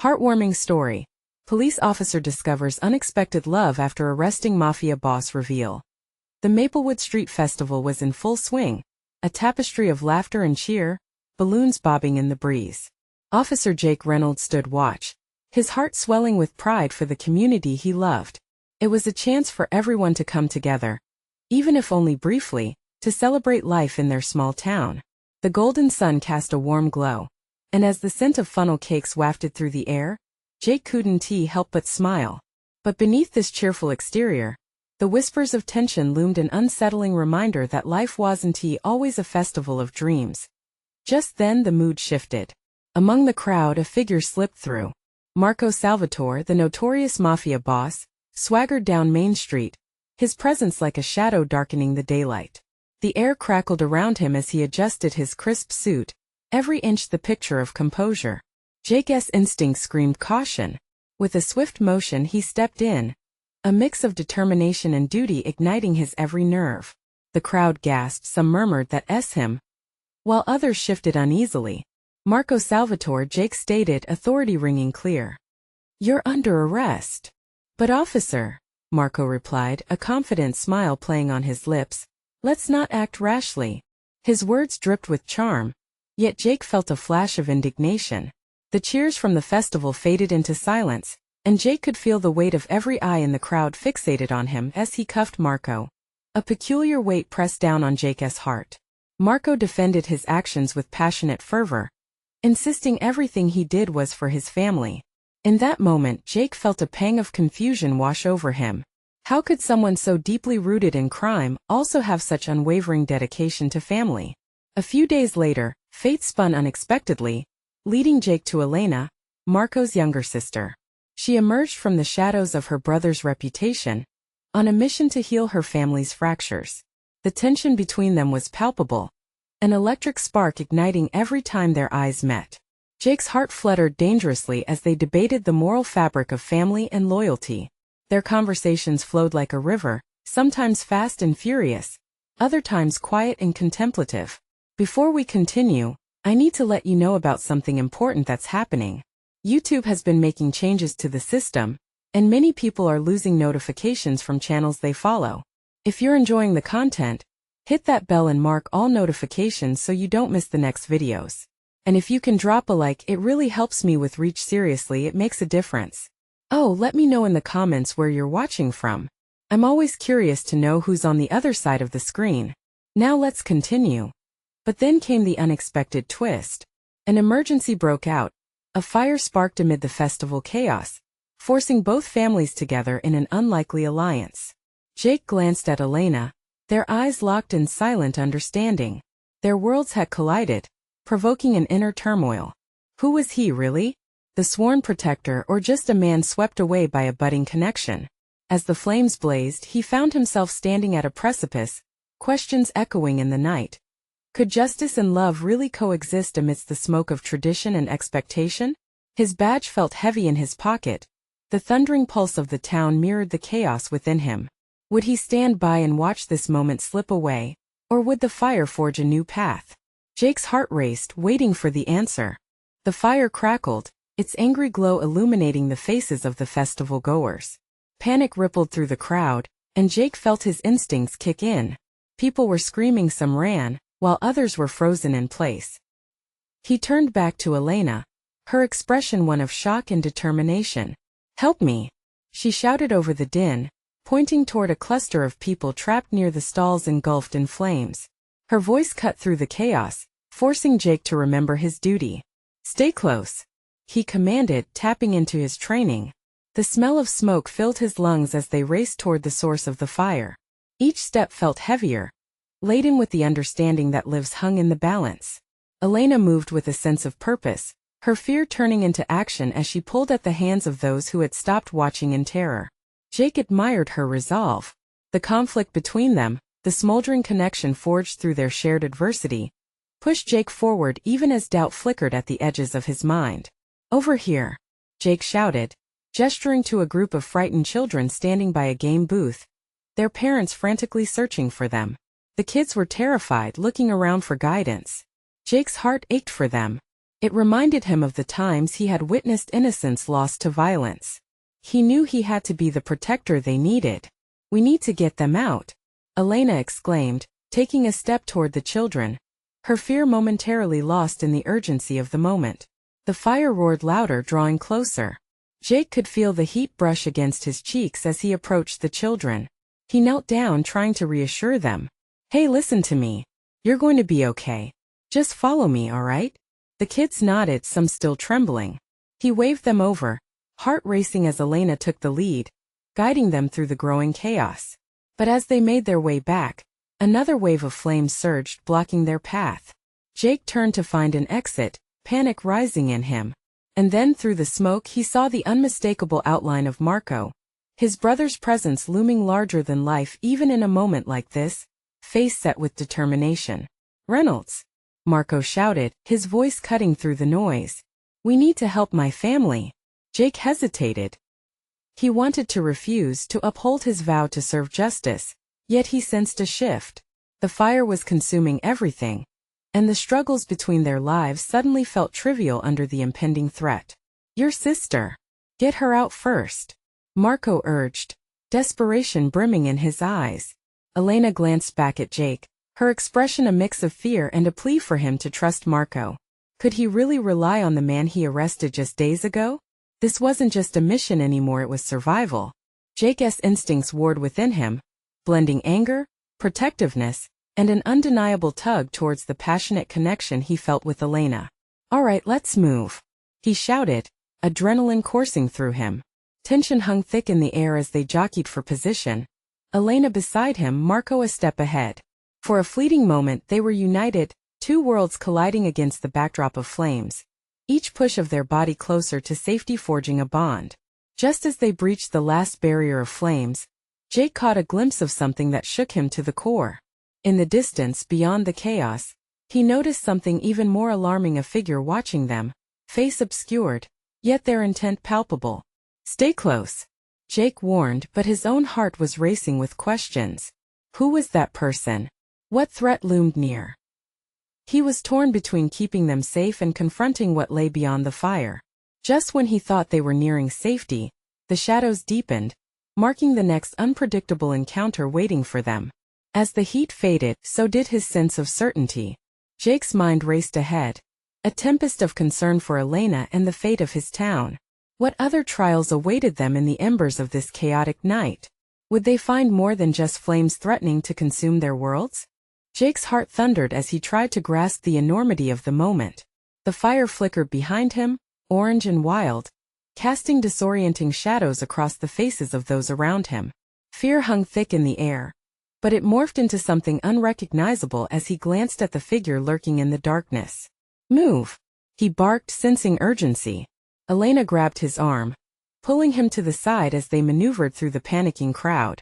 Heartwarming story. Police officer discovers unexpected love after arresting Mafia boss reveal. The Maplewood Street Festival was in full swing, a tapestry of laughter and cheer, balloons bobbing in the breeze. Officer Jake Reynolds stood watch, his heart swelling with pride for the community he loved. It was a chance for everyone to come together, even if only briefly, to celebrate life in their small town. The golden sun cast a warm glow, and as the scent of funnel cakes wafted through the air, Jake couldn't help but smile. But beneath this cheerful exterior, the whispers of tension loomed, an unsettling reminder that life wasn't always a festival of dreams. Just then the mood shifted. Among the crowd a figure slipped through. Marco Salvatore, the notorious Mafia boss, swaggered down Main Street, his presence like a shadow darkening the daylight. The air crackled around him as he adjusted his crisp suit, every inch the picture of composure. Jake's instinct screamed caution. With a swift motion he stepped in, a mix of determination and duty igniting his every nerve. The crowd gasped, some murmured that him, while others shifted uneasily. Marco Salvatore, Jake stated, authority ringing clear. "You're under arrest." "But officer," Marco replied, a confident smile playing on his lips, "let's not act rashly." His words dripped with charm, yet Jake felt a flash of indignation. The cheers from the festival faded into silence, and Jake could feel the weight of every eye in the crowd fixated on him as he cuffed Marco. A peculiar weight pressed down on Jake's heart. Marco defended his actions with passionate fervor, insisting everything he did was for his family. In that moment Jake felt a pang of confusion wash over him. How could someone so deeply rooted in crime also have such unwavering dedication to family? A few days later, fate spun unexpectedly, leading Jake to Elena, Marco's younger sister. She emerged from the shadows of her brother's reputation, on a mission to heal her family's fractures. The tension between them was palpable, an electric spark igniting every time their eyes met. Jake's heart fluttered dangerously as they debated the moral fabric of family and loyalty. Their conversations flowed like a river, sometimes fast and furious, other times quiet and contemplative. Before we continue, I need to let you know about something important that's happening. YouTube has been making changes to the system, and many people are losing notifications from channels they follow. If you're enjoying the content, hit that bell and mark all notifications so you don't miss the next videos. And if you can drop a like, it really helps me with reach. Seriously, it makes a difference. Oh, let me know in the comments where you're watching from. I'm always curious to know who's on the other side of the screen. Now let's continue. But then came the unexpected twist. An emergency broke out. A fire sparked amid the festival chaos, forcing both families together in an unlikely alliance. Jake glanced at Elena, their eyes locked in silent understanding. Their worlds had collided, provoking an inner turmoil. Who was he really? The sworn protector, or just a man swept away by a budding connection? As the flames blazed, he found himself standing at a precipice, questions echoing in the night. Could justice and love really coexist amidst the smoke of tradition and expectation? His badge felt heavy in his pocket. The thundering pulse of the town mirrored the chaos within him. Would he stand by and watch this moment slip away, or would the fire forge a new path? Jake's heart raced, waiting for the answer. The fire crackled, its angry glow illuminating the faces of the festival goers. Panic rippled through the crowd, and Jake felt his instincts kick in. People were screaming, some ran, while others were frozen in place. He turned back to Elena, her expression one of shock and determination. "Help me!" she shouted over the din, pointing toward a cluster of people trapped near the stalls engulfed in flames. Her voice cut through the chaos, forcing Jake to remember his duty. "Stay close," he commanded, tapping into his training. The smell of smoke filled his lungs as they raced toward the source of the fire. Each step felt heavier, laden with the understanding that lives hung in the balance. Elena moved with a sense of purpose, her fear turning into action as she pulled at the hands of those who had stopped watching in terror. Jake admired her resolve. The conflict between them, the smoldering connection forged through their shared adversity, pushed Jake forward even as doubt flickered at the edges of his mind. "Over here," Jake shouted, gesturing to a group of frightened children standing by a game booth, their parents frantically searching for them. The kids were terrified, looking around for guidance. Jake's heart ached for them. It reminded him of the times he had witnessed innocence lost to violence. He knew he had to be the protector they needed. "We need to get them out," Elena exclaimed, taking a step toward the children, her fear momentarily lost in the urgency of the moment. The fire roared louder, drawing closer. Jake could feel the heat brush against his cheeks as he approached the children. He knelt down, trying to reassure them. "Hey, listen to me. You're going to be okay. Just follow me, all right?" The kids nodded, some still trembling. He waved them over, heart racing as Elena took the lead, guiding them through the growing chaos. But as they made their way back, another wave of flames surged, blocking their path. Jake turned to find an exit, panic rising in him. And then through the smoke he saw the unmistakable outline of Marco, his brother's presence looming larger than life even in a moment like this, face set with determination. "Reynolds!" Marco shouted, his voice cutting through the noise. "We need to help my family." Jake hesitated. He wanted to refuse, to uphold his vow to serve justice, yet he sensed a shift. The fire was consuming everything, and the struggles between their lives suddenly felt trivial under the impending threat. "Your sister. Get her out first," Marco urged, desperation brimming in his eyes. Elena glanced back at Jake, her expression a mix of fear and a plea for him to trust Marco. Could he really rely on the man he arrested just days ago? This wasn't just a mission anymore, it was survival. Jake's instincts warred within him, blending anger, protectiveness, and an undeniable tug towards the passionate connection he felt with Elena. "All right, let's move," he shouted, adrenaline coursing through him. Tension hung thick in the air as they jockeyed for position, Elena beside him, Marco a step ahead. For a fleeting moment they were united, two worlds colliding against the backdrop of flames, each push of their body closer to safety forging a bond. Just as they breached the last barrier of flames, Jake caught a glimpse of something that shook him to the core. In the distance, beyond the chaos, he noticed something even more alarming, a figure watching them, face obscured, yet their intent palpable. "Stay close," Jake warned, but his own heart was racing with questions. Who was that person? What threat loomed near? He was torn between keeping them safe and confronting what lay beyond the fire. Just when he thought they were nearing safety, the shadows deepened, marking the next unpredictable encounter waiting for them. As the heat faded, so did his sense of certainty. Jake's mind raced ahead, a tempest of concern for Elena and the fate of his town. What other trials awaited them in the embers of this chaotic night? Would they find more than just flames threatening to consume their worlds? Jake's heart thundered as he tried to grasp the enormity of the moment. The fire flickered behind him, orange and wild, casting disorienting shadows across the faces of those around him. Fear hung thick in the air, but it morphed into something unrecognizable as he glanced at the figure lurking in the darkness. "Move!" he barked, sensing urgency. Elena grabbed his arm, pulling him to the side as they maneuvered through the panicking crowd.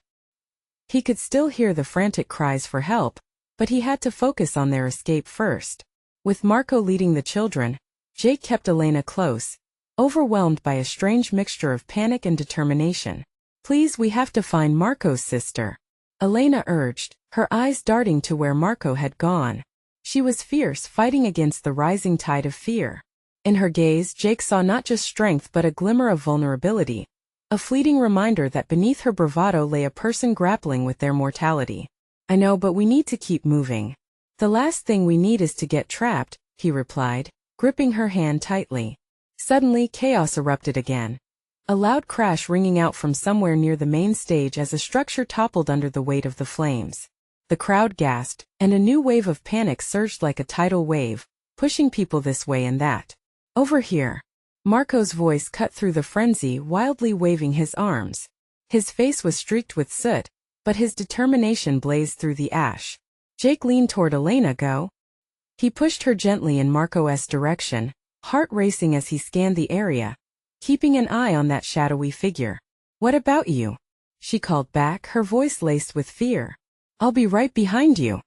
He could still hear the frantic cries for help, but he had to focus on their escape first. With Marco leading the children, Jake kept Elena close, overwhelmed by a strange mixture of panic and determination. "Please, we have to find Marco's sister," Elena urged, her eyes darting to where Marco had gone. She was fierce, fighting against the rising tide of fear. In her gaze, Jake saw not just strength but a glimmer of vulnerability, a fleeting reminder that beneath her bravado lay a person grappling with their mortality. "I know, but we need to keep moving. The last thing we need is to get trapped," he replied, gripping her hand tightly. Suddenly, chaos erupted again. A loud crash ringing out from somewhere near the main stage as a structure toppled under the weight of the flames. The crowd gasped, and a new wave of panic surged like a tidal wave, pushing people this way and that. "Over here." Marco's voice cut through the frenzy, wildly waving his arms. His face was streaked with soot, but his determination blazed through the ash. Jake leaned toward Elena. "Go." He pushed her gently in Marco's direction, heart racing as he scanned the area, keeping an eye on that shadowy figure. "What about you?" she called back, her voice laced with fear. "I'll be right behind you."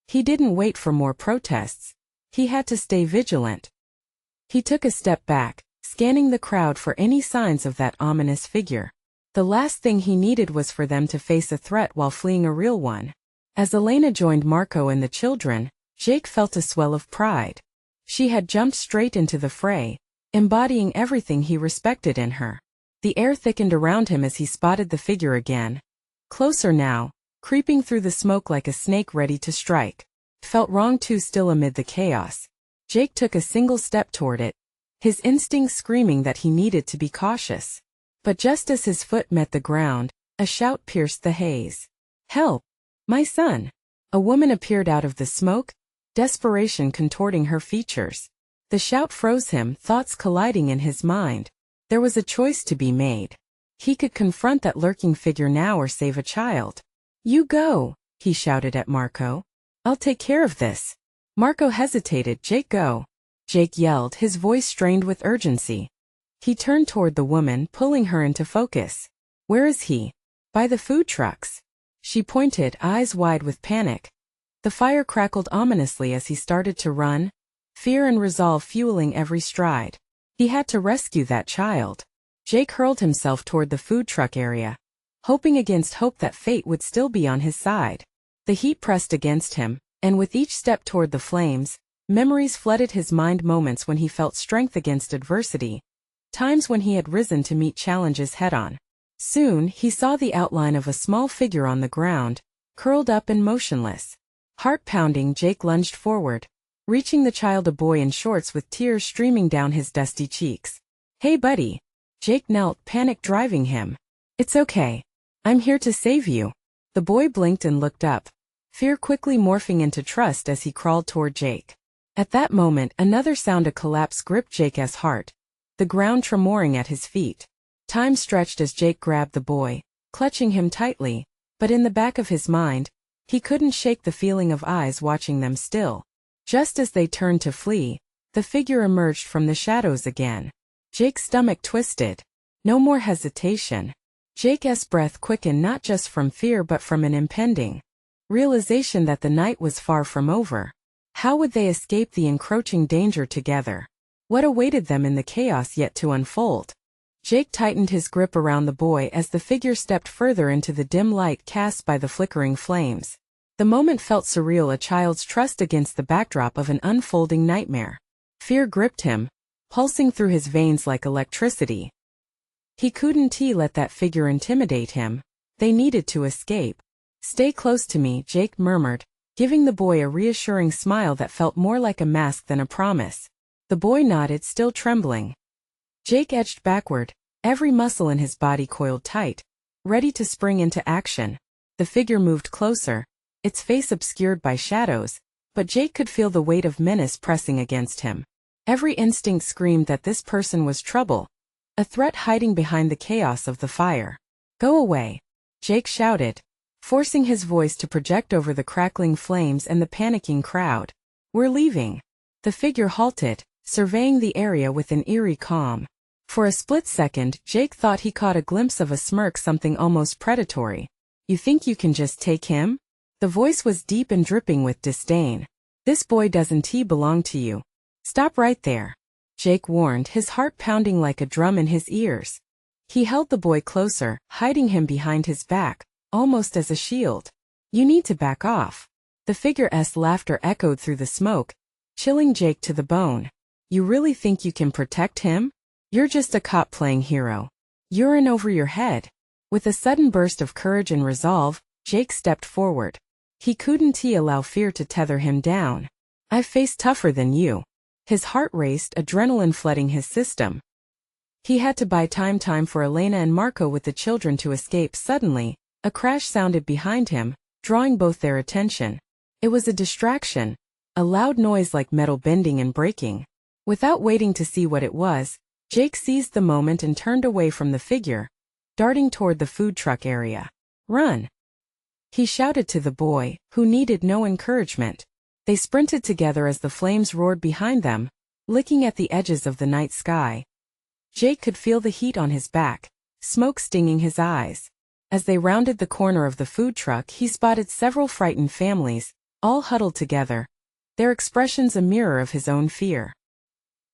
He didn't wait for more protests. He had to stay vigilant. He took a step back, scanning the crowd for any signs of that ominous figure. The last thing he needed was for them to face a threat while fleeing a real one. As Elena joined Marco and the children, Jake felt a swell of pride. She had jumped straight into the fray, embodying everything he respected in her. The air thickened around him as he spotted the figure again. Closer now, creeping through the smoke like a snake ready to strike. Felt wrong too still amid the chaos. Jake took a single step toward it, his instincts screaming that he needed to be cautious. But just as his foot met the ground, a shout pierced the haze. "Help! My son!" A woman appeared out of the smoke, desperation contorting her features. The shout froze him, thoughts colliding in his mind. There was a choice to be made. He could confront that lurking figure now or save a child. "You go," he shouted at Marco. "I'll take care of this." Marco hesitated. "Jake, go," Jake yelled, his voice strained with urgency. He turned toward the woman, pulling her into focus. "Where is he?" "By the food trucks." She pointed, eyes wide with panic. The fire crackled ominously as he started to run, fear and resolve fueling every stride. He had to rescue that child. Jake hurled himself toward the food truck area, hoping against hope that fate would still be on his side. The heat pressed against him, and with each step toward the flames, memories flooded his mind, moments when he felt strength against adversity, times when he had risen to meet challenges head-on. Soon, he saw the outline of a small figure on the ground, curled up and motionless. Heart pounding, Jake lunged forward, reaching the child, a boy in shorts with tears streaming down his dusty cheeks. "Hey buddy." Jake knelt, panic driving him. "It's okay. I'm here to save you." The boy blinked and looked up, fear quickly morphing into trust as he crawled toward Jake. At that moment, another sound of collapse gripped Jake's heart, the ground tremoring at his feet. Time stretched as Jake grabbed the boy, clutching him tightly, but in the back of his mind, he couldn't shake the feeling of eyes watching them still. Just as they turned to flee, the figure emerged from the shadows again. Jake's stomach twisted. No more hesitation. Jake's breath quickened, not just from fear but from an impending realization that the night was far from over. How would they escape the encroaching danger together? What awaited them in the chaos yet to unfold? Jake tightened his grip around the boy as the figure stepped further into the dim light cast by the flickering flames. The moment felt surreal, a child's trust against the backdrop of an unfolding nightmare. Fear gripped him, pulsing through his veins like electricity. He couldn't let that figure intimidate him. They needed to escape. "Stay close to me," Jake murmured, giving the boy a reassuring smile that felt more like a mask than a promise. The boy nodded, still trembling. Jake edged backward, every muscle in his body coiled tight, ready to spring into action. The figure moved closer, its face obscured by shadows, but Jake could feel the weight of menace pressing against him. Every instinct screamed that this person was trouble, a threat hiding behind the chaos of the fire. "Go away," Jake shouted, forcing his voice to project over the crackling flames and the panicking crowd. "We're leaving." The figure halted, surveying the area with an eerie calm. For a split second, Jake thought he caught a glimpse of a smirk, something almost predatory. "You think you can just take him?" The voice was deep and dripping with disdain. "This boy doesn't belong to you. Stop right there," Jake warned, his heart pounding like a drum in his ears. He held the boy closer, hiding him behind his back, almost as a shield. "You need to back off." The figure's laughter echoed through the smoke, chilling Jake to the bone. "You really think you can protect him? You're just a cop playing hero. You're in over your head." With a sudden burst of courage and resolve, Jake stepped forward. He couldn't allow fear to tether him down. "I've faced tougher than you." His heart raced, adrenaline flooding his system. He had to buy time for Elena and Marco with the children to escape. Suddenly, a crash sounded behind him, drawing both their attention. It was a distraction, a loud noise like metal bending and breaking. Without waiting to see what it was, Jake seized the moment and turned away from the figure, darting toward the food truck area. "Run!" he shouted to the boy, who needed no encouragement. They sprinted together as the flames roared behind them, licking at the edges of the night sky. Jake could feel the heat on his back, smoke stinging his eyes. As they rounded the corner of the food truck, he spotted several frightened families, all huddled together, their expressions a mirror of his own fear.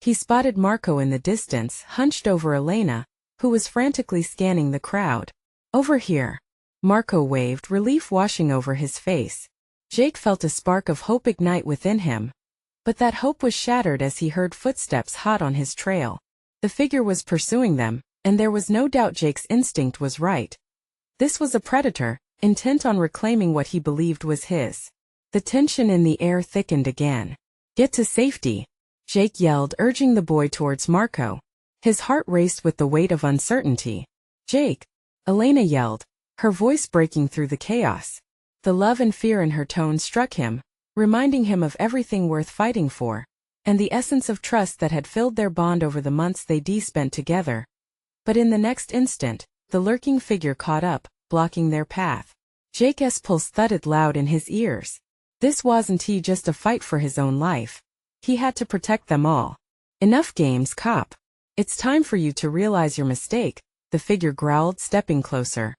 He spotted Marco in the distance, hunched over Elena, who was frantically scanning the crowd. "Over here." Marco waved, relief washing over his face. Jake felt a spark of hope ignite within him. But that hope was shattered as he heard footsteps hot on his trail. The figure was pursuing them, and there was no doubt Jake's instinct was right. This was a predator, intent on reclaiming what he believed was his. The tension in the air thickened again. "Get to safety," Jake yelled, urging the boy towards Marco. His heart raced with the weight of uncertainty. "Jake!" Elena yelled, her voice breaking through the chaos. The love and fear in her tone struck him, reminding him of everything worth fighting for, and the essence of trust that had filled their bond over the months they'd spent together. But in the next instant, the lurking figure caught up, blocking their path. Jake's pulse thudded loud in his ears. This wasn't just a fight for his own life. He had to protect them all. "Enough games, cop. It's time for you to realize your mistake," the figure growled, stepping closer.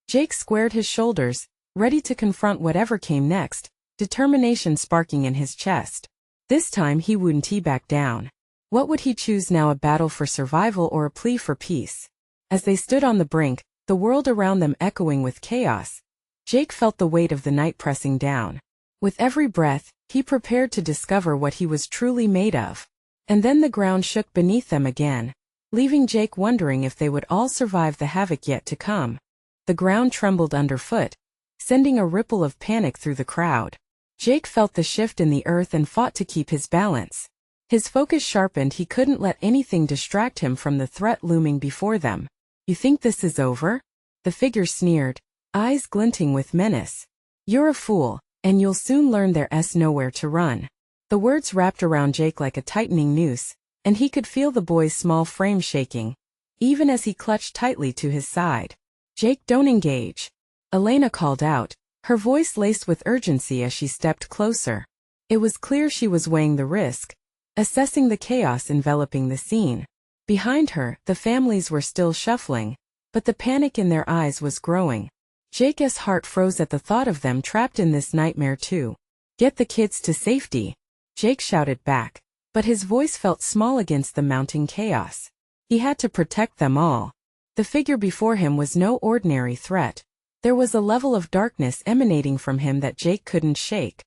Jake squared his shoulders, ready to confront whatever came next, determination sparking in his chest. This time he wouldn't back down. What would he choose now, a battle for survival or a plea for peace? As they stood on the brink, the world around them echoing with chaos, Jake felt the weight of the night pressing down. With every breath, he prepared to discover what he was truly made of. And then the ground shook beneath them again, leaving Jake wondering if they would all survive the havoc yet to come. The ground trembled underfoot, sending a ripple of panic through the crowd. Jake felt the shift in the earth and fought to keep his balance. His focus sharpened. He couldn't let anything distract him from the threat looming before them. "You think this is over?" The figure sneered, eyes glinting with menace. "You're a fool, and you'll soon learn there's nowhere to run." The words wrapped around Jake like a tightening noose, and he could feel the boy's small frame shaking, even as he clutched tightly to his side. "Jake, don't engage," Elena called out, her voice laced with urgency as she stepped closer. It was clear she was weighing the risk, assessing the chaos enveloping the scene. Behind her, the families were still shuffling, but the panic in their eyes was growing. Jake's heart froze at the thought of them trapped in this nightmare too. "Get the kids to safety," Jake shouted back, but his voice felt small against the mounting chaos. He had to protect them all. The figure before him was no ordinary threat. There was a level of darkness emanating from him that Jake couldn't shake.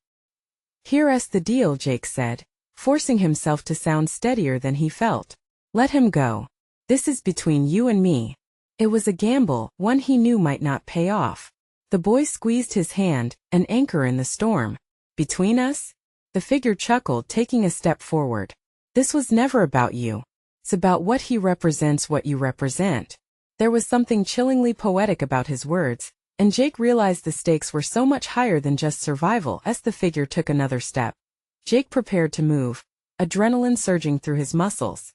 "Here's the deal," Jake said, forcing himself to sound steadier than he felt. "Let him go. This is between you and me." It was a gamble, one he knew might not pay off. The boy squeezed his hand, an anchor in the storm. "Between us?" The figure chuckled, taking a step forward. "This was never about you. It's about what he represents, what you represent." There was something chillingly poetic about his words, and Jake realized the stakes were so much higher than just survival as the figure took another step. Jake prepared to move, adrenaline surging through his muscles.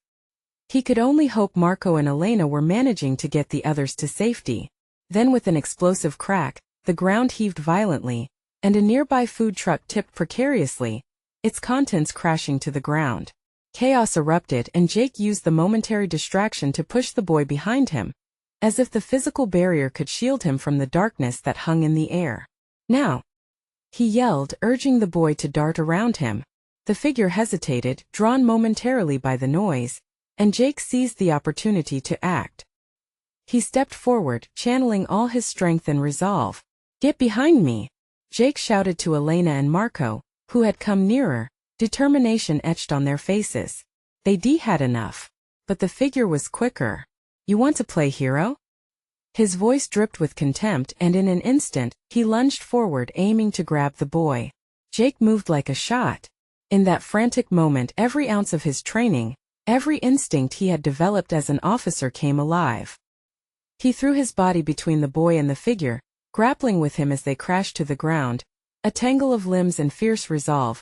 He could only hope Marco and Elena were managing to get the others to safety. Then with an explosive crack, the ground heaved violently, and a nearby food truck tipped precariously, its contents crashing to the ground. Chaos erupted, and Jake used the momentary distraction to push the boy behind him, as if the physical barrier could shield him from the darkness that hung in the air. "Now!" he yelled, urging the boy to dart around him. The figure hesitated, drawn momentarily by the noise, and Jake seized the opportunity to act. He stepped forward, channeling all his strength and resolve. "Get behind me!" Jake shouted to Elena and Marco, who had come nearer, determination etched on their faces. They'd had enough. But the figure was quicker. "You want to play hero?" His voice dripped with contempt, and in an instant, he lunged forward, aiming to grab the boy. Jake moved like a shot. In that frantic moment, every ounce of his training, every instinct he had developed as an officer came alive. He threw his body between the boy and the figure, grappling with him as they crashed to the ground, a tangle of limbs and fierce resolve.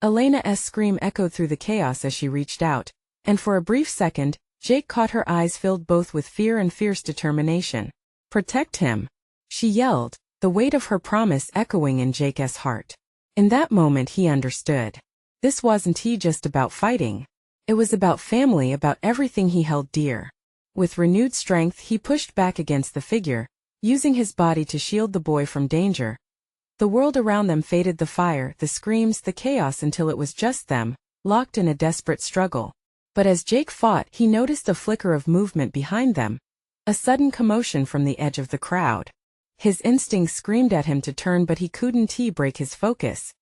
Elena's scream echoed through the chaos as she reached out, and for a brief second, Jake caught her eyes filled both with fear and fierce determination. "Protect him!" she yelled, the weight of her promise echoing in Jake's heart. In that moment he understood. This wasn't just about fighting. It was about family, about everything he held dear. With renewed strength he pushed back against the figure, using his body to shield the boy from danger. The world around them faded, the fire, the screams, the chaos, until it was just them, locked in a desperate struggle. But as Jake fought, he noticed a flicker of movement behind them, a sudden commotion from the edge of the crowd. His instincts screamed at him to turn, but he couldn't break his focus.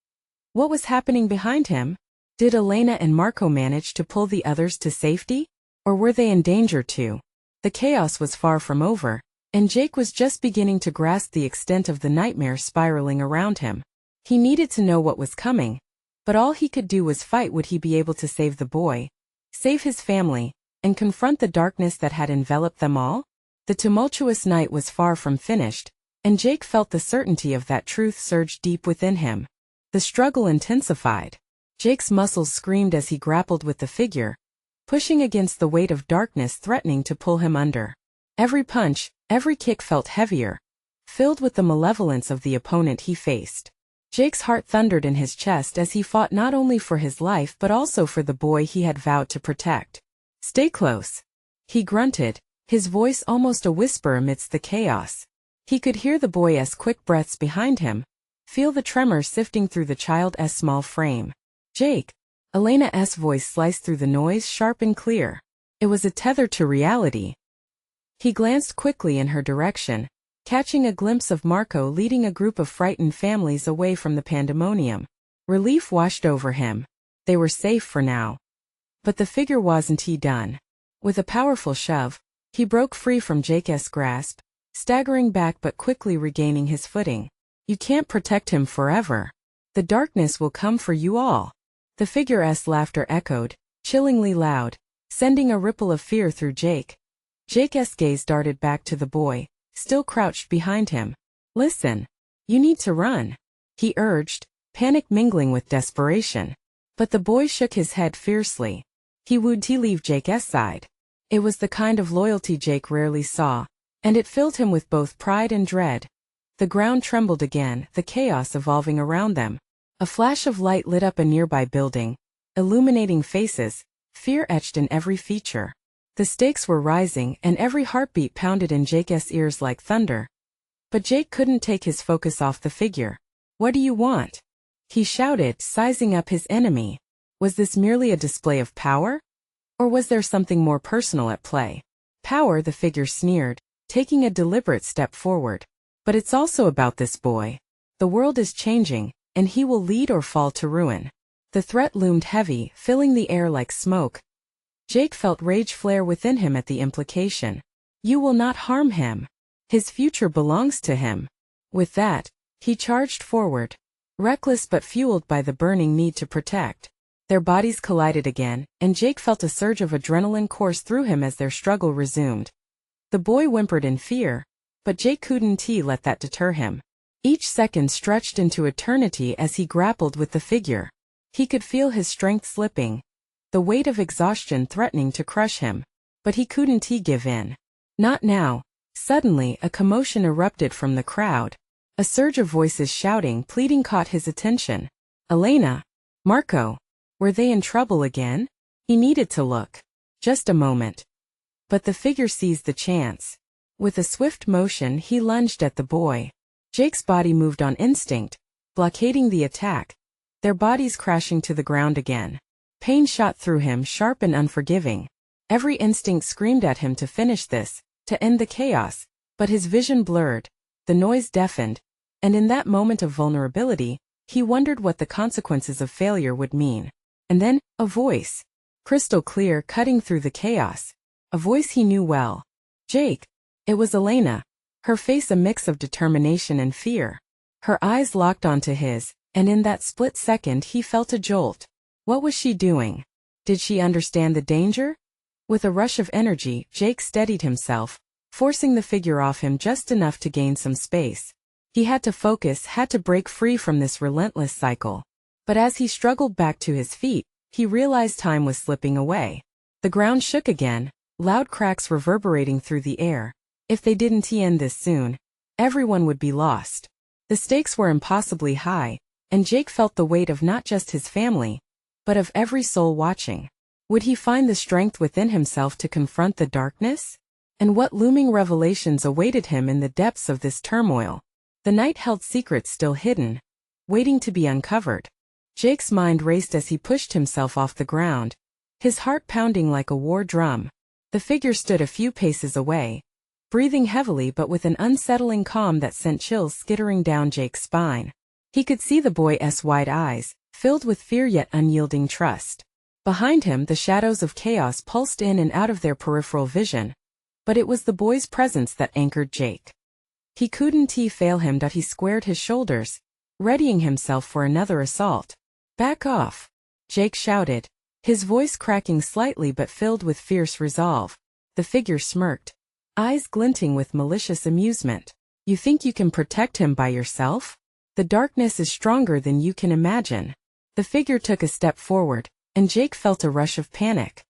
What was happening behind him? Did Elena and Marco manage to pull the others to safety? Or were they in danger too? The chaos was far from over, and Jake was just beginning to grasp the extent of the nightmare spiraling around him. He needed to know what was coming, but all he could do was fight. Would he be able to save the boy, save his family, and confront the darkness that had enveloped them all? The tumultuous night was far from finished, and Jake felt the certainty of that truth surge deep within him. The struggle intensified. Jake's muscles screamed as he grappled with the figure, pushing against the weight of darkness threatening to pull him under. Every punch, every kick felt heavier, filled with the malevolence of the opponent he faced. Jake's heart thundered in his chest as he fought not only for his life but also for the boy he had vowed to protect. "Stay close," he grunted, his voice almost a whisper amidst the chaos. He could hear the boy's quick breaths behind him, feel the tremor sifting through the child's small frame. "Jake." Elena's voice sliced through the noise, sharp and clear. It was a tether to reality. He glanced quickly in her direction, catching a glimpse of Marco leading a group of frightened families away from the pandemonium. Relief washed over him. They were safe for now. But the figure wasn't done. With a powerful shove, he broke free from Jake's grasp, staggering back but quickly regaining his footing. "You can't protect him forever. The darkness will come for you all." The figure's laughter echoed, chillingly loud, sending a ripple of fear through Jake. Jake's gaze darted back to the boy, still crouched behind him. "Listen. You need to run," he urged, panic mingling with desperation. But the boy shook his head fiercely. He would leave Jake's side. It was the kind of loyalty Jake rarely saw, and it filled him with both pride and dread. The ground trembled again, the chaos evolving around them. A flash of light lit up a nearby building, illuminating faces, fear etched in every feature. The stakes were rising and every heartbeat pounded in Jake's ears like thunder. But Jake couldn't take his focus off the figure. "What do you want?" he shouted, sizing up his enemy. Was this merely a display of power? Or was there something more personal at play? "Power," the figure sneered, taking a deliberate step forward. "But it's also about this boy. The world is changing, and he will lead or fall to ruin." The threat loomed heavy, filling the air like smoke. Jake felt rage flare within him at the implication. "You will not harm him. His future belongs to him." With that, he charged forward, reckless but fueled by the burning need to protect. Their bodies collided again, and Jake felt a surge of adrenaline course through him as their struggle resumed. The boy whimpered in fear, but Jake couldn't let that deter him. Each second stretched into eternity as he grappled with the figure. He could feel his strength slipping, the weight of exhaustion threatening to crush him. But he couldn't give in. Not now. Suddenly, a commotion erupted from the crowd. A surge of voices shouting, pleading caught his attention. Elena, Marco, were they in trouble again? He needed to look. Just a moment. But the figure seized the chance. With a swift motion, he lunged at the boy. Jake's body moved on instinct, blockading the attack, their bodies crashing to the ground again. Pain shot through him, sharp and unforgiving. Every instinct screamed at him to finish this, to end the chaos, but his vision blurred, the noise deafened, and in that moment of vulnerability, he wondered what the consequences of failure would mean. And then, a voice. Crystal clear, cutting through the chaos. A voice he knew well. Jake. It was Elena, her face a mix of determination and fear. Her eyes locked onto his, and in that split second he felt a jolt. What was she doing? Did she understand the danger? With a rush of energy, Jake steadied himself, forcing the figure off him just enough to gain some space. He had to focus, had to break free from this relentless cycle. But as he struggled back to his feet, he realized time was slipping away. The ground shook again, loud cracks reverberating through the air. If they didn't end this soon, everyone would be lost. The stakes were impossibly high, and Jake felt the weight of not just his family, but of every soul watching. Would he find the strength within himself to confront the darkness? And what looming revelations awaited him in the depths of this turmoil? The night held secrets still hidden, waiting to be uncovered. Jake's mind raced as he pushed himself off the ground, his heart pounding like a war drum. The figure stood a few paces away, breathing heavily but with an unsettling calm that sent chills skittering down Jake's spine. He could see the boy's wide eyes, filled with fear yet unyielding trust. Behind him, the shadows of chaos pulsed in and out of their peripheral vision, but it was the boy's presence that anchored Jake. He couldn't fail him. He squared his shoulders, readying himself for another assault. "Back off," Jake shouted, his voice cracking slightly but filled with fierce resolve. The figure smirked, eyes glinting with malicious amusement. "You think you can protect him by yourself? The darkness is stronger than you can imagine." The figure took a step forward, and Jake felt a rush of panic.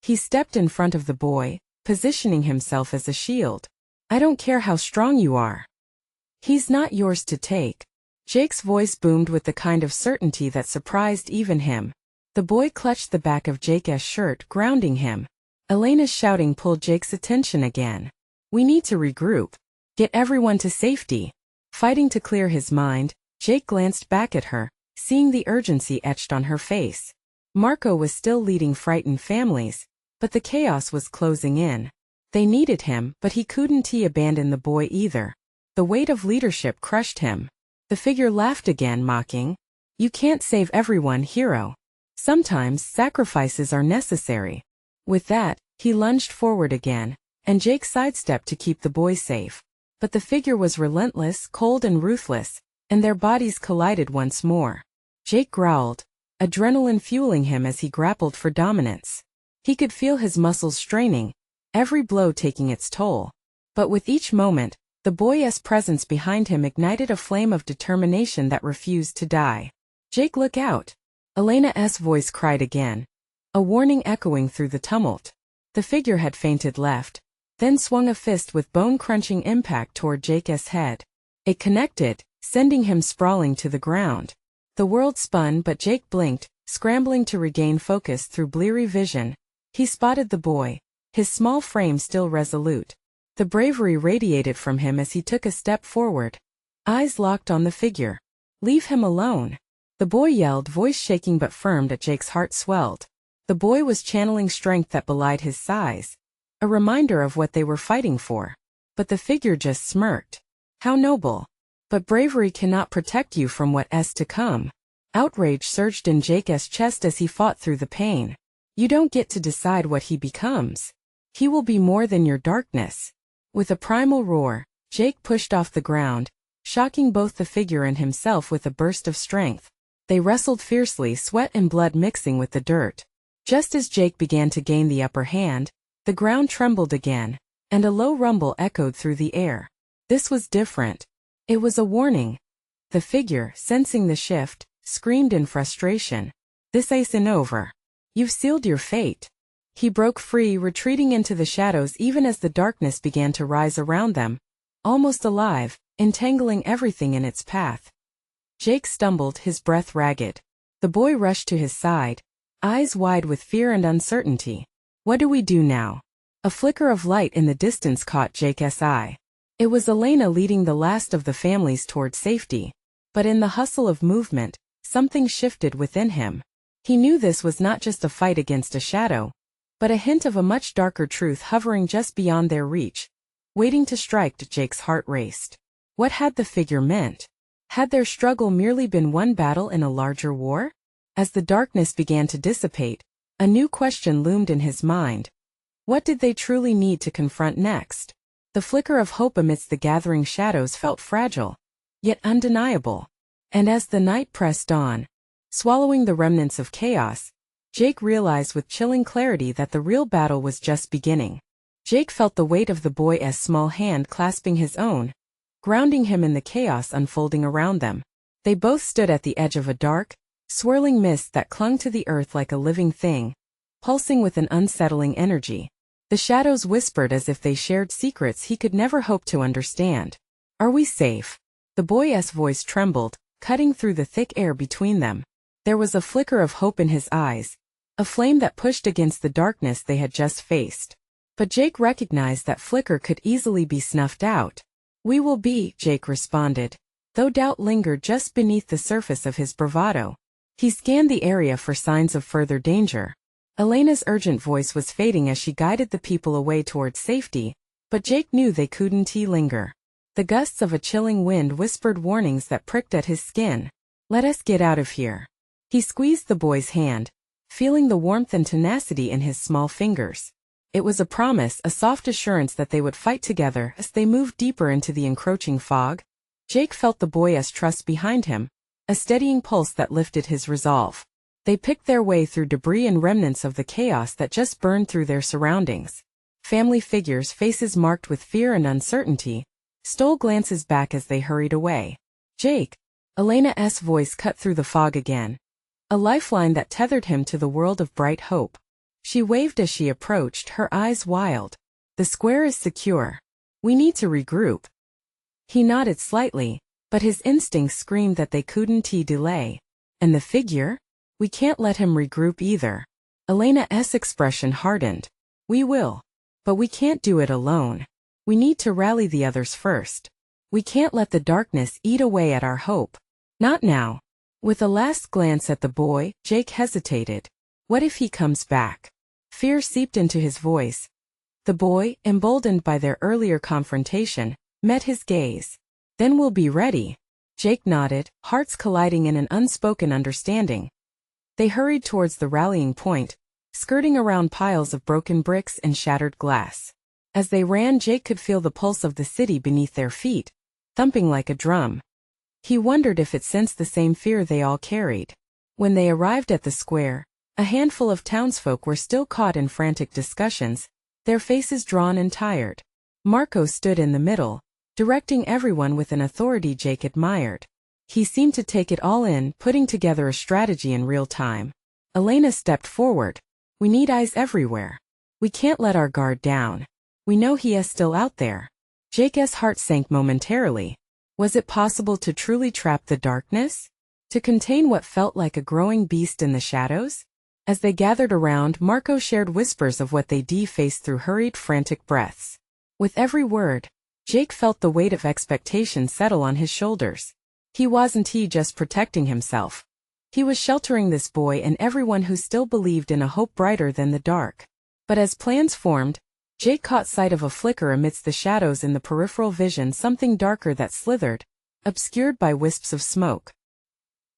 He stepped in front of the boy, positioning himself as a shield. "I don't care how strong you are. He's not yours to take." Jake's voice boomed with the kind of certainty that surprised even him. The boy clutched the back of Jake's shirt, grounding him. Elena's shouting pulled Jake's attention again. "We need to regroup. Get everyone to safety." Fighting to clear his mind, Jake glanced back at her, seeing the urgency etched on her face. Marco was still leading frightened families, but the chaos was closing in. They needed him, but he couldn't abandon the boy either. The weight of leadership crushed him. The figure laughed again, mocking. "You can't save everyone, hero. Sometimes sacrifices are necessary." With that, he lunged forward again, and Jake sidestepped to keep the boy safe. But the figure was relentless, cold and ruthless, and their bodies collided once more. Jake growled, adrenaline fueling him as he grappled for dominance. He could feel his muscles straining, every blow taking its toll. But with each moment, the boy's presence behind him ignited a flame of determination that refused to die. "Jake, look out!" Elena's voice cried again, a warning echoing through the tumult. The figure had fainted left, then swung a fist with bone-crunching impact toward Jake's head. It connected, sending him sprawling to the ground. The world spun, but Jake blinked, scrambling to regain focus through bleary vision. He spotted the boy, his small frame still resolute. The bravery radiated from him as he took a step forward. Eyes locked on the figure. "Leave him alone," the boy yelled, voice shaking but firm. Jake's heart swelled. The boy was channeling strength that belied his size, a reminder of what they were fighting for. But the figure just smirked. "How noble. But bravery cannot protect you from what's to come." Outrage surged in Jake's chest as he fought through the pain. "You don't get to decide what he becomes. He will be more than your darkness." With a primal roar, Jake pushed off the ground, shocking both the figure and himself with a burst of strength. They wrestled fiercely, sweat and blood mixing with the dirt. Just as Jake began to gain the upper hand, the ground trembled again, and a low rumble echoed through the air. This was different. It was a warning. The figure, sensing the shift, screamed in frustration. "This isn't over. You've sealed your fate." He broke free, retreating into the shadows even as the darkness began to rise around them, almost alive, entangling everything in its path. Jake stumbled, his breath ragged. The boy rushed to his side, eyes wide with fear and uncertainty. "What do we do now?" A flicker of light in the distance caught Jake's eye. It was Elena leading the last of the families toward safety. But in the hustle of movement, something shifted within him. He knew this was not just a fight against a shadow, but a hint of a much darker truth hovering just beyond their reach, waiting to strike. Jake's heart raced. What had the figure meant? Had their struggle merely been one battle in a larger war? As the darkness began to dissipate, a new question loomed in his mind. What did they truly need to confront next? The flicker of hope amidst the gathering shadows felt fragile, yet undeniable. And as the night pressed on, swallowing the remnants of chaos, Jake realized with chilling clarity that the real battle was just beginning. Jake felt the weight of the boy's small hand clasping his own, grounding him in the chaos unfolding around them. They both stood at the edge of a dark, swirling mist that clung to the earth like a living thing, pulsing with an unsettling energy. The shadows whispered as if they shared secrets he could never hope to understand. "Are we safe?" The boy's voice trembled, cutting through the thick air between them. There was a flicker of hope in his eyes, a flame that pushed against the darkness they had just faced. But Jake recognized that flicker could easily be snuffed out. "We will be," Jake responded, though doubt lingered just beneath the surface of his bravado. He scanned the area for signs of further danger. Elena's urgent voice was fading as she guided the people away towards safety, but Jake knew they couldn't linger. The gusts of a chilling wind whispered warnings that pricked at his skin. "Let us get out of here." He squeezed the boy's hand, feeling the warmth and tenacity in his small fingers. It was a promise, a soft assurance that they would fight together as they moved deeper into the encroaching fog. Jake felt the boy's trust behind him, a steadying pulse that lifted his resolve. They picked their way through debris and remnants of the chaos that just burned through their surroundings. Family figures, faces marked with fear and uncertainty, stole glances back as they hurried away. Jake, Elena's voice cut through the fog again. A lifeline that tethered him to the world of bright hope. She waved as she approached, her eyes wild. The square is secure. We need to regroup. He nodded slightly, but his instincts screamed that they couldn't delay. And the figure? We can't let him regroup either. Elena's expression hardened. We will. But we can't do it alone. We need to rally the others first. We can't let the darkness eat away at our hope. Not now. With a last glance at the boy, Jake hesitated. What if he comes back? Fear seeped into his voice. The boy, emboldened by their earlier confrontation, met his gaze. Then we'll be ready. Jake nodded, hearts colliding in an unspoken understanding. They hurried towards the rallying point, skirting around piles of broken bricks and shattered glass. As they ran, Jake could feel the pulse of the city beneath their feet, thumping like a drum. He wondered if it sensed the same fear they all carried. When they arrived at the square, a handful of townsfolk were still caught in frantic discussions, their faces drawn and tired. Marco stood in the middle, directing everyone with an authority Jake admired. He seemed to take it all in, putting together a strategy in real time. Elena stepped forward. We need eyes everywhere. We can't let our guard down. We know he is still out there. Jake's heart sank momentarily. Was it possible to truly trap the darkness? To contain what felt like a growing beast in the shadows? As they gathered around, Marco shared whispers of what they faced through hurried, frantic breaths. With every word, Jake felt the weight of expectation settle on his shoulders. He wasn't just protecting himself. He was sheltering this boy and everyone who still believed in a hope brighter than the dark. But as plans formed, Jake caught sight of a flicker amidst the shadows in the peripheral vision, something darker that slithered, obscured by wisps of smoke.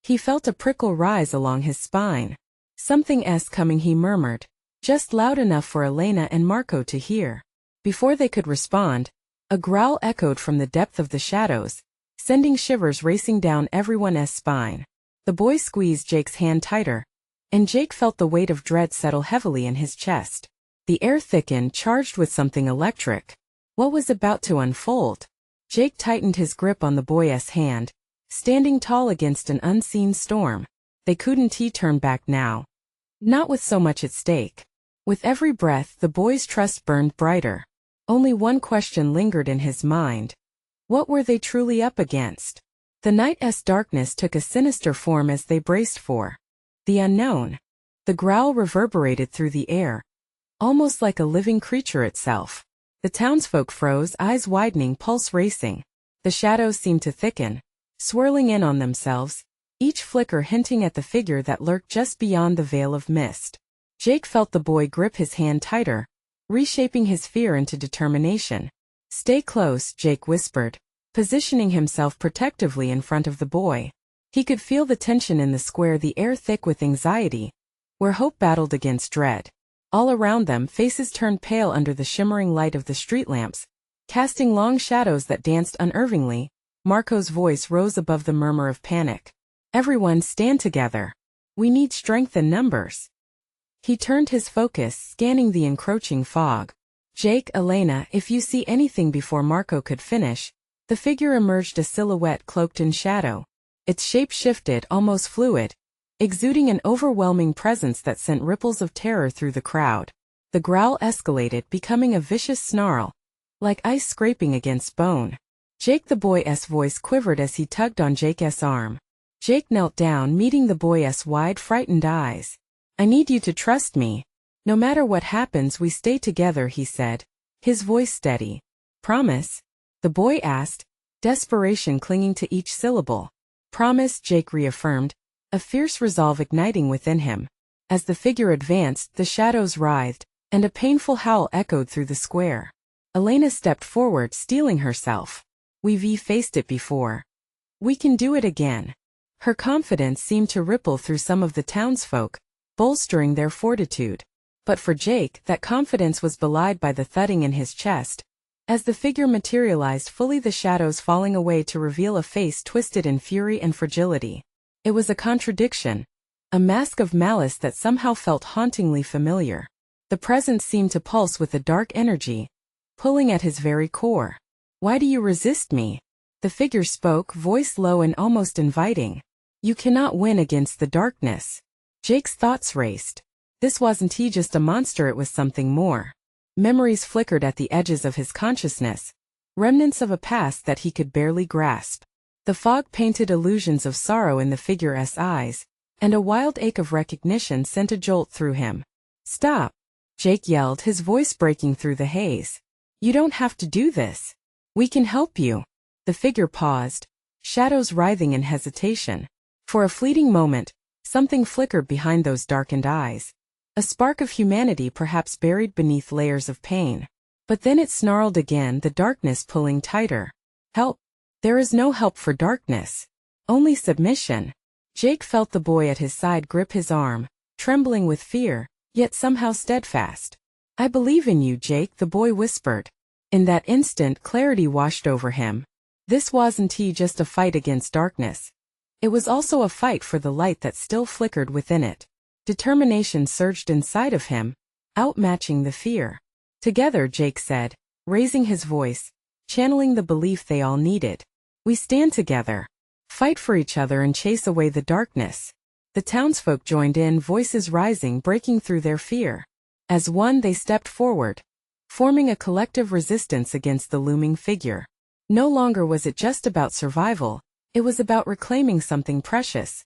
He felt a prickle rise along his spine. Something's coming, he murmured, just loud enough for Elena and Marco to hear. Before they could respond, a growl echoed from the depth of the shadows, sending shivers racing down everyone's spine. The boy squeezed Jake's hand tighter, and Jake felt the weight of dread settle heavily in his chest. The air thickened, charged with something electric. What was about to unfold? Jake tightened his grip on the boy's hand, standing tall against an unseen storm. They couldn't turn back now. Not with so much at stake. With every breath, the boy's trust burned brighter. Only one question lingered in his mind. What were they truly up against? The night's darkness took a sinister form as they braced for the unknown. The growl reverberated through the air, almost like a living creature itself. The townsfolk froze, eyes widening, pulse racing. The shadows seemed to thicken, swirling in on themselves, each flicker hinting at the figure that lurked just beyond the veil of mist. Jake felt the boy grip his hand tighter, reshaping his fear into determination. Stay close, Jake whispered, positioning himself protectively in front of the boy. He could feel the tension in the square, the air thick with anxiety, where hope battled against dread. All around them, faces turned pale under the shimmering light of the street lamps, casting long shadows that danced unnervingly. Marco's voice rose above the murmur of panic. Everyone stand together. We need strength in numbers. He turned his focus, scanning the encroaching fog. Jake, Elena, if you see anything. Before Marco could finish, the figure emerged, a silhouette cloaked in shadow. Its shape shifted, almost fluid, exuding an overwhelming presence that sent ripples of terror through the crowd. The growl escalated, becoming a vicious snarl, like ice scraping against bone. Jake, the boy's voice quivered as he tugged on Jake's arm. Jake knelt down, meeting the boy's wide, frightened eyes. I need you to trust me. No matter what happens, we stay together, he said, his voice steady. Promise? The boy asked, desperation clinging to each syllable. Promise, Jake reaffirmed, a fierce resolve igniting within him. As the figure advanced, the shadows writhed, and a painful howl echoed through the square. Elena stepped forward, steeling herself. We've faced it before. We can do it again. Her confidence seemed to ripple through some of the townsfolk, bolstering their fortitude. But for Jake, that confidence was belied by the thudding in his chest. As the figure materialized fully, the shadows falling away to reveal a face twisted in fury and fragility. It was a contradiction, a mask of malice that somehow felt hauntingly familiar. The presence seemed to pulse with a dark energy, pulling at his very core. "Why do you resist me?" The figure spoke, voice low and almost inviting. "You cannot win against the darkness." Jake's thoughts raced. This wasn't just a monster, it was something more. Memories flickered at the edges of his consciousness, remnants of a past that he could barely grasp. The fog painted illusions of sorrow in the figure's eyes, and a wild ache of recognition sent a jolt through him. "Stop!" Jake yelled, his voice breaking through the haze. "You don't have to do this. We can help you." The figure paused, shadows writhing in hesitation. For a fleeting moment, something flickered behind those darkened eyes. A spark of humanity perhaps buried beneath layers of pain. But then it snarled again, the darkness pulling tighter. "Help! There is no help for darkness. Only submission." Jake felt the boy at his side grip his arm, trembling with fear, yet somehow steadfast. "I believe in you, Jake," the boy whispered. In that instant, clarity washed over him. This wasn't just a fight against darkness. It was also a fight for the light that still flickered within it. Determination surged inside of him, outmatching the fear. "Together," Jake said, raising his voice, channeling the belief they all needed. "We stand together. Fight for each other and chase away the darkness." The townsfolk joined in, voices rising, breaking through their fear. As one, they stepped forward, forming a collective resistance against the looming figure. No longer was it just about survival. It was about reclaiming something precious.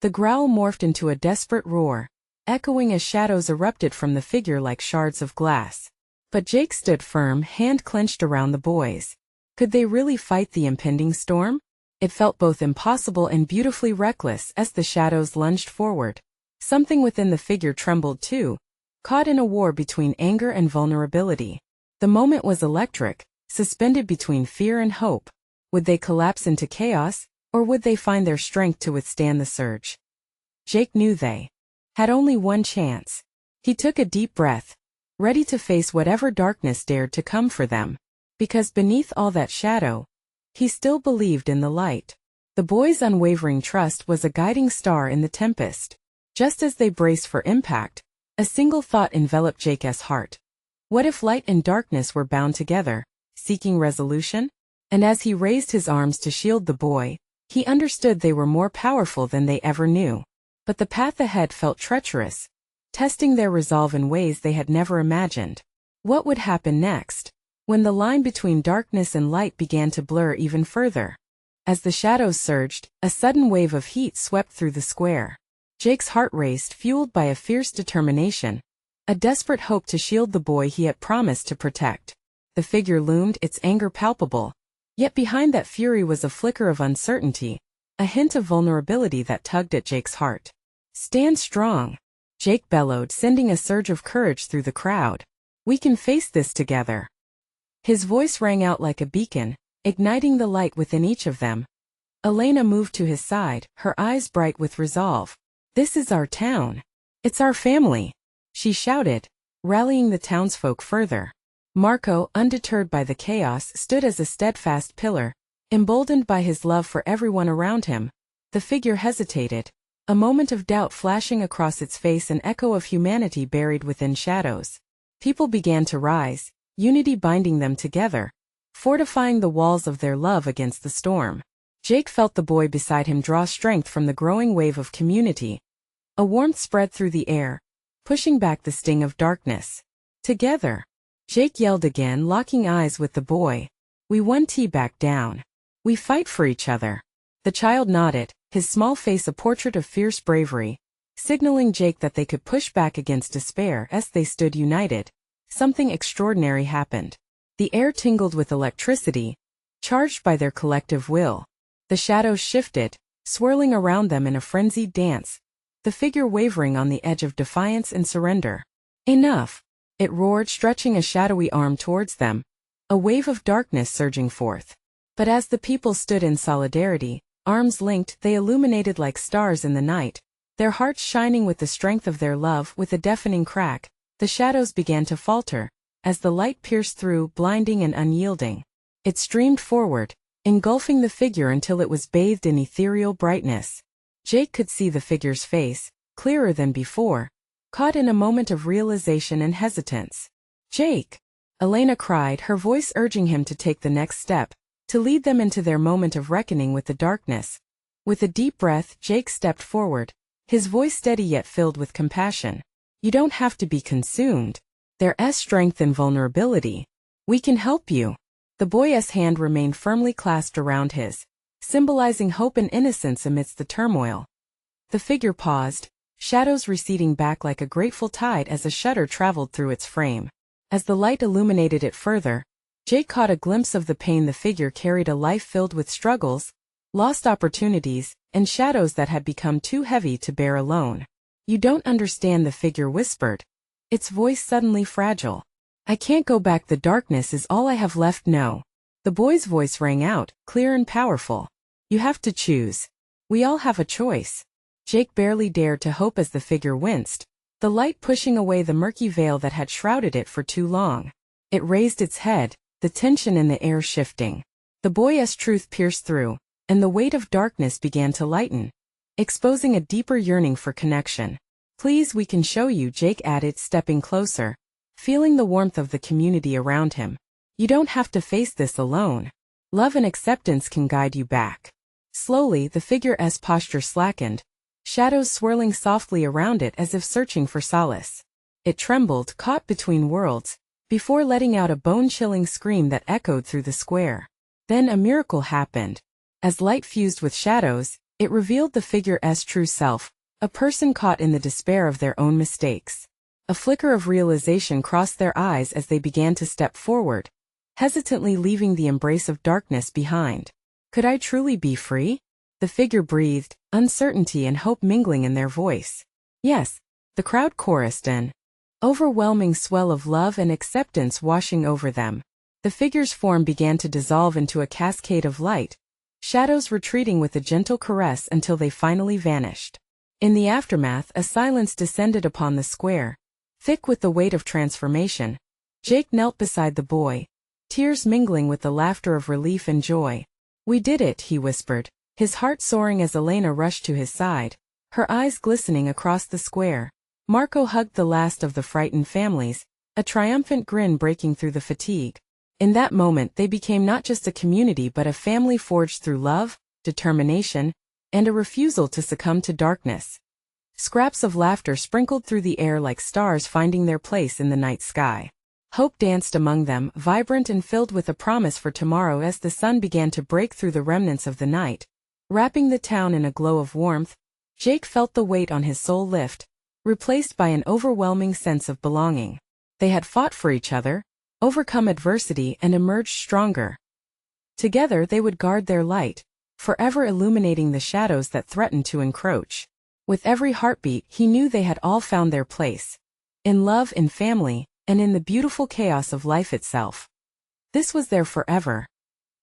The growl morphed into a desperate roar, echoing as shadows erupted from the figure like shards of glass. But Jake stood firm, hand clenched around the boys. Could they really fight the impending storm? It felt both impossible and beautifully reckless as the shadows lunged forward. Something within the figure trembled too, caught in a war between anger and vulnerability. The moment was electric, suspended between fear and hope. Would they collapse into chaos, or would they find their strength to withstand the surge? Jake knew they had only one chance. He took a deep breath, ready to face whatever darkness dared to come for them. Because beneath all that shadow, he still believed in the light. The boys' unwavering trust was a guiding star in the tempest. Just as they braced for impact, a single thought enveloped Jake's heart. What if light and darkness were bound together, seeking resolution? And as he raised his arms to shield the boy, he understood they were more powerful than they ever knew. But the path ahead felt treacherous, testing their resolve in ways they had never imagined. What would happen next, when the line between darkness and light began to blur even further? As the shadows surged, a sudden wave of heat swept through the square. Jake's heart raced, fueled by a fierce determination, a desperate hope to shield the boy he had promised to protect. The figure loomed, its anger palpable. Yet behind that fury was a flicker of uncertainty, a hint of vulnerability that tugged at Jake's heart. "Stand strong," Jake bellowed, sending a surge of courage through the crowd. "We can face this together." His voice rang out like a beacon, igniting the light within each of them. Elena moved to his side, her eyes bright with resolve. "This is our town. It's our family," she shouted, rallying the townsfolk further. Marco, undeterred by the chaos, stood as a steadfast pillar, emboldened by his love for everyone around him. The figure hesitated, a moment of doubt flashing across its face, an echo of humanity buried within shadows. People began to rise, unity binding them together, fortifying the walls of their love against the storm. Jake felt the boy beside him draw strength from the growing wave of community. A warmth spread through the air, pushing back the sting of darkness. "Together," Jake yelled again, locking eyes with the boy. "We won't back down. We fight for each other." The child nodded, his small face a portrait of fierce bravery, signaling Jake that they could push back against despair. As they stood united, something extraordinary happened. The air tingled with electricity, charged by their collective will. The shadows shifted, swirling around them in a frenzied dance, the figure wavering on the edge of defiance and surrender. "Enough!" it roared, stretching a shadowy arm towards them, a wave of darkness surging forth. But as the people stood in solidarity, Arms linked, they illuminated like stars in the night, their hearts shining with the strength of their love. With a deafening crack, the shadows began to falter, as the light pierced through, blinding and unyielding. It streamed forward, engulfing the figure until it was bathed in ethereal brightness. Jake could see the figure's face, clearer than before, caught in a moment of realization and hesitance. "Jake!" Elena cried, her voice urging him to take the next step, to lead them into their moment of reckoning with the darkness. With a deep breath, Jake stepped forward, his voice steady yet filled with compassion. "You don't have to be consumed. There's strength in vulnerability. We can help you." The boy's hand remained firmly clasped around his, symbolizing hope and innocence amidst the turmoil. The figure paused, shadows receding back like a grateful tide as a shudder traveled through its frame. As the light illuminated it further, Jake caught a glimpse of the pain the figure carried, a life filled with struggles, lost opportunities, and shadows that had become too heavy to bear alone. "You don't understand," the figure whispered, its voice suddenly fragile. "I can't go back. The darkness is all I have left." "No." The boy's voice rang out, clear and powerful. "You have to choose. We all have a choice." Jake barely dared to hope as the figure winced, the light pushing away the murky veil that had shrouded it for too long. It raised its head, the tension in the air shifting. The boy's truth pierced through, and the weight of darkness began to lighten, exposing a deeper yearning for connection. "Please, we can show you," Jake added, stepping closer, feeling the warmth of the community around him. "You don't have to face this alone. Love and acceptance can guide you back." Slowly, the figure's posture slackened, shadows swirling softly around it as if searching for solace. It trembled, caught between worlds, before letting out a bone-chilling scream that echoed through the square. Then a miracle happened. As light fused with shadows, it revealed the figure's true self, a person caught in the despair of their own mistakes. A flicker of realization crossed their eyes as they began to step forward, hesitantly leaving the embrace of darkness behind. "Could I truly be free?" the figure breathed, uncertainty and hope mingling in their voice. "Yes," the crowd chorused, an overwhelming swell of love and acceptance washing over them. The figure's form began to dissolve into a cascade of light, shadows retreating with a gentle caress until they finally vanished. In the aftermath, a silence descended upon the square, thick with the weight of transformation. Jake knelt beside the boy, tears mingling with the laughter of relief and joy. "We did it," he whispered, his heart soaring as Elena rushed to his side, her eyes glistening across the square. Marco hugged the last of the frightened families, a triumphant grin breaking through the fatigue. In that moment they became not just a community but a family forged through love, determination, and a refusal to succumb to darkness. Scraps of laughter sprinkled through the air like stars finding their place in the night sky. Hope danced among them, vibrant and filled with a promise for tomorrow. As the sun began to break through the remnants of the night, wrapping the town in a glow of warmth, Jake felt the weight on his soul lift, replaced by an overwhelming sense of belonging. They had fought for each other, overcome adversity, and emerged stronger. Together they would guard their light, forever illuminating the shadows that threatened to encroach. With every heartbeat, he knew they had all found their place. In love, in family, and in the beautiful chaos of life itself. This was their forever.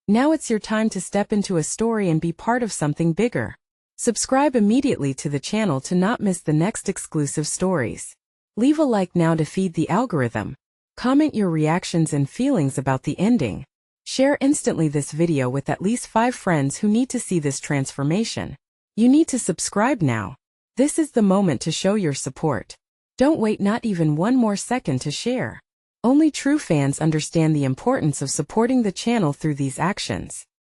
Now it's your time to step into a story and be part of something bigger. Subscribe immediately to the channel to not miss the next exclusive stories. Leave a like now to feed the algorithm. Comment your reactions and feelings about the ending. Share instantly this video with at least 5 friends who need to see this transformation. You need to subscribe now. This is the moment to show your support. Don't wait not even one more second to share. Only true fans understand the importance of supporting the channel through these actions.